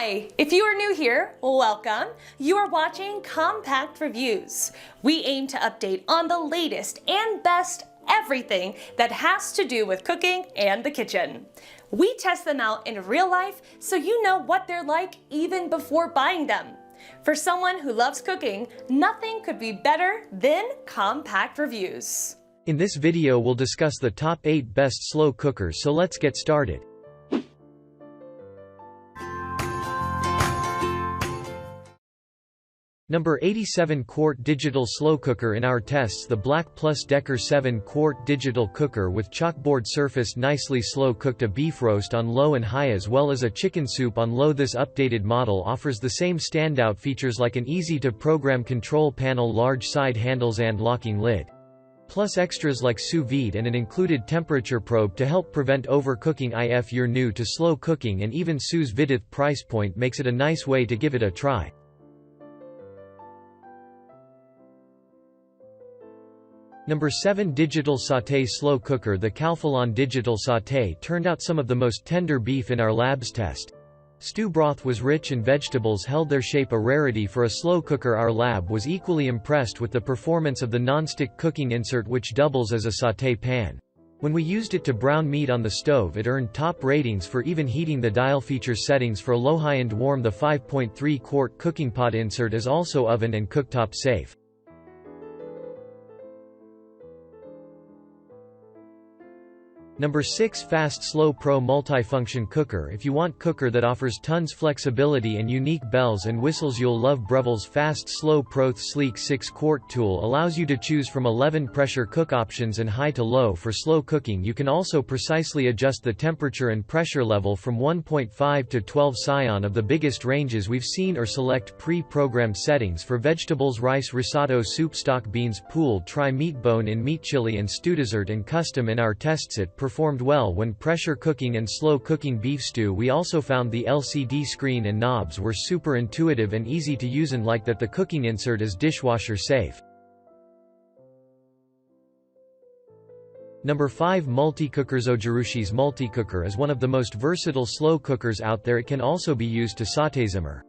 Hi! If you are new here, welcome. You are watching Compact Reviews. We aim to update on the latest and best everything that has to do with cooking and the kitchen. We test them out in real life so you know what they're like even before buying them. For someone who loves cooking, nothing could be better than Compact Reviews. In this video we'll discuss the top 8 best slow cookers, so let's get started. Number 87 Quart Digital Slow Cooker. In our tests, the BLACK+DECKER 7-quart digital cooker with chalkboard surface nicely slow cooked a beef roast on low and high as well as a chicken soup on low. This updated model offers the same standout features like an easy-to-program control panel, large side handles and locking lid. Plus extras like sous vide and an included temperature probe to help prevent overcooking. If you're new to slow cooking, and even sous vide price point makes it a nice way to give it a try. Number 7 Digital Sauté Slow Cooker. The Calphalon Digital Sauté turned out some of the most tender beef in our lab's test. Stew broth was rich and vegetables held their shape, a rarity for a slow cooker. Our lab was equally impressed with the performance of the non-stick cooking insert, which doubles as a sauté pan. When we used it to brown meat on the stove, it earned top ratings for even heating the dial. Features settings for low, high and warm. The 5.3 quart cooking pot insert is also oven and cooktop safe. Number 6 Fast Slow Pro Multifunction Cooker. If you want cooker that offers tons flexibility and unique bells and whistles, you'll love Breville's Fast Slow Pro. Sleek 6-quart tool allows you to choose from 11 pressure cook options and high to low. For slow cooking, you can also precisely adjust the temperature and pressure level from 1.5 to 12 Scion of the biggest ranges we've seen, or select pre-programmed settings for vegetables, rice, risotto, soup stock, beans, pooled. Try meat, bone in meat, chili and stew, dessert and custom. In our tests it performed well when pressure cooking and slow cooking beef stew. We also found the LCD screen and knobs were super intuitive and easy to use, and like that the cooking insert is dishwasher safe. Number 5 Multicooker. Zojirushi's Multicooker is one of the most versatile slow cookers out there. It can also be used to sauté simmer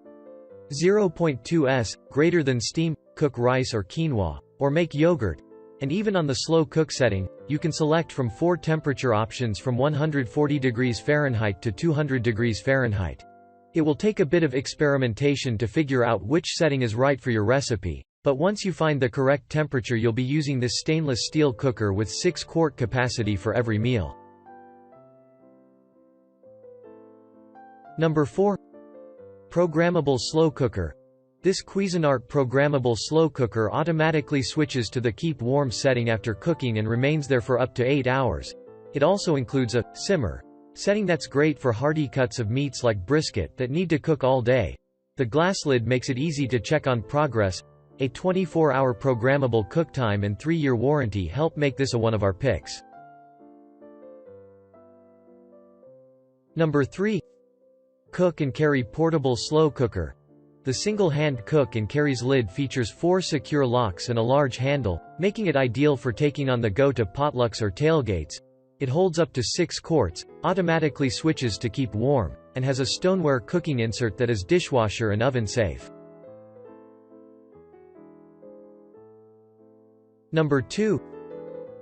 0.2s, greater than steam, cook rice or quinoa, or make yogurt. And even on the slow cook setting, you can select from 4 temperature options from 140 degrees Fahrenheit to 200 degrees Fahrenheit. It will take a bit of experimentation to figure out which setting is right for your recipe, but once you find the correct temperature, you'll be using this stainless steel cooker with 6-quart capacity for every meal. Number 4 Programmable Slow Cooker. This Cuisinart programmable slow cooker automatically switches to the keep warm setting after cooking and remains there for up to 8 hours. It also includes a simmer setting that's great for hearty cuts of meats like brisket that need to cook all day. The glass lid makes it easy to check on progress. A 24-hour programmable cook time and 3-year warranty help make this one of our picks. Number 3 Cook and Carry Portable Slow Cooker. The single-hand cook and carry's lid features 4 secure locks and a large handle, making it ideal for taking on the go to potlucks or tailgates. It holds up to 6 quarts, automatically switches to keep warm, and has a stoneware cooking insert that is dishwasher and oven safe. Number 2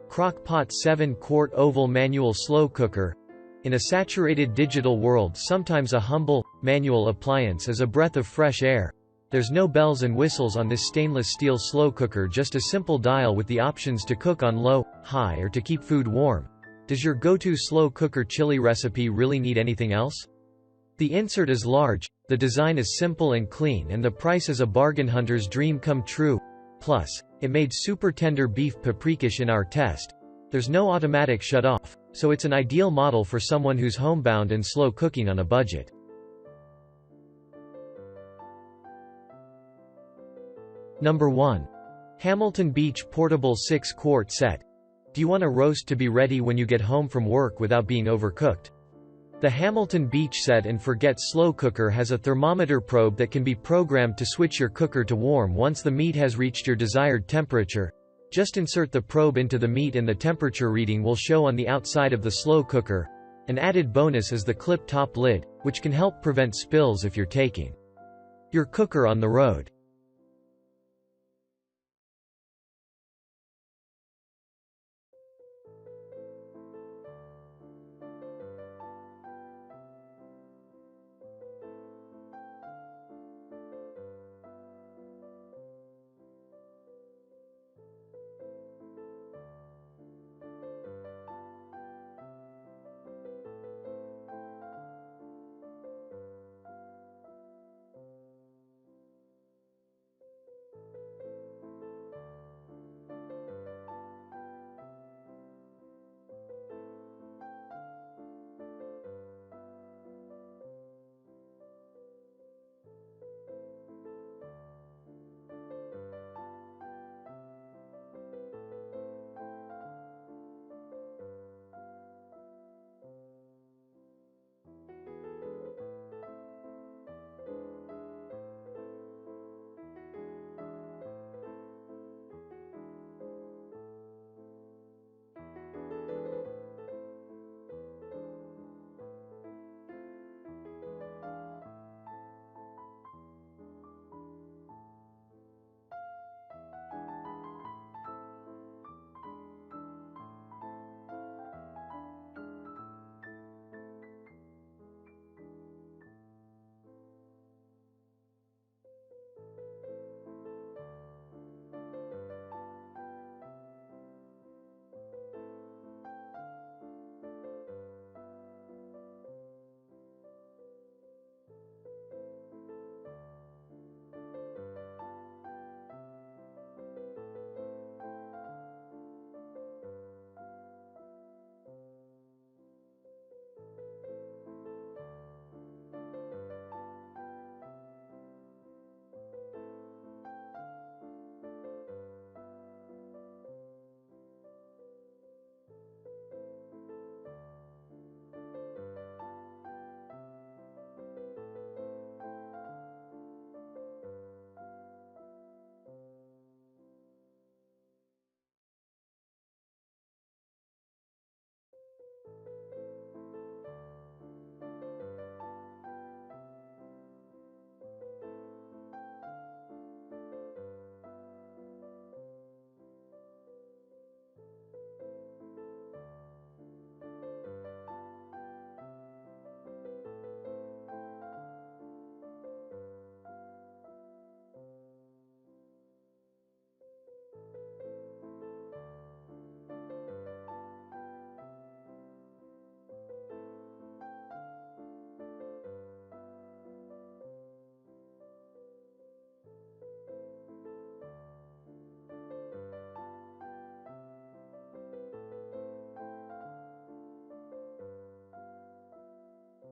Crock-Pot 7-quart oval manual slow cooker. In a saturated digital world, sometimes a humble, manual appliance is a breath of fresh air. There's no bells and whistles on this stainless steel slow cooker, just a simple dial with the options to cook on low, high or to keep food warm. Does your go-to slow cooker chili recipe really need anything else? The insert is large, the design is simple and clean, and the price is a bargain hunter's dream come true. Plus, it made super tender beef paprikash in our test. There's no automatic shut-off, so it's an ideal model for someone who's homebound and slow cooking on a budget. Number 1 Hamilton Beach Portable 6-quart Set. Do you want a roast to be ready when you get home from work without being overcooked? The Hamilton Beach Set and Forget slow cooker has a thermometer probe that can be programmed to switch your cooker to warm once the meat has reached your desired temperature. Just insert the probe into the meat and the temperature reading will show on the outside of the slow cooker. An added bonus is the clip top lid, which can help prevent spills if you're taking your cooker on the road.